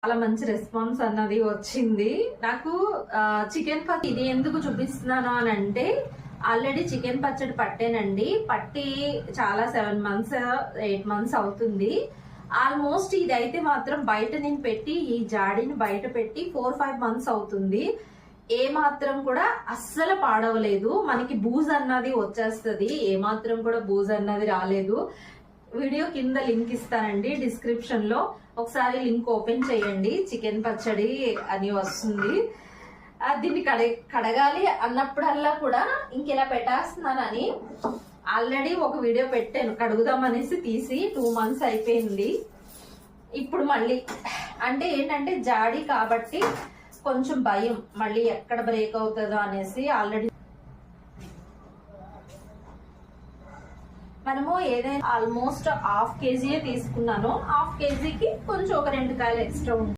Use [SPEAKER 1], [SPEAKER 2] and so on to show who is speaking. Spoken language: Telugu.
[SPEAKER 1] చాలా మంచి రెస్పాన్స్ అన్నది వచ్చింది నాకు. చికెన్ పచ్చడి ఇది ఎందుకు చూపిస్తున్నాను అని అంటే, ఆల్రెడీ చికెన్ పచ్చడి పట్టానండి. పట్టి చాలా 7 months 8 months అవుతుంది. ఆల్మోస్ట్ ఇది అయితే మాత్రం బయట నేను పెట్టి, ఈ జాడీని బయట పెట్టి 4-5 months అవుతుంది. ఏ మాత్రం కూడా అస్సలు పాడవలేదు. మనకి బూజ్ అన్నది వచ్చేస్తుంది, ఏ మాత్రం కూడా బూజ్ అన్నది రాలేదు. వీడియో కింద లింక్ ఇస్తానండి డిస్క్రిప్షన్ లో, ఒకసారి లింక్ ఓపెన్ చేయండి. చికెన్ పచ్చడి అని వస్తుంది. దీన్ని కడగాలి అన్నప్పుడల్లా కూడా ఇంకెలా పెట్టేస్తున్నానని ఆల్రెడీ ఒక వీడియో పెట్టాను, కడుగుదాం అనేసి తీసి 2 months అయిపోయింది. ఇప్పుడు మళ్ళీ అంటే ఏంటంటే జాడీ కాబట్టి కొంచెం భయం, మళ్ళీ ఎక్కడ బ్రేక్ అవుతుందో అనేసి. ఆల్రెడీ మనము ఏదైనా ఆల్మోస్ట్ 1/2 kg తీసుకున్నాను. 1/2 kgకి కొంచెం ఒక 2 కాయలు ఎక్స్ట్రా ఉంటుంది.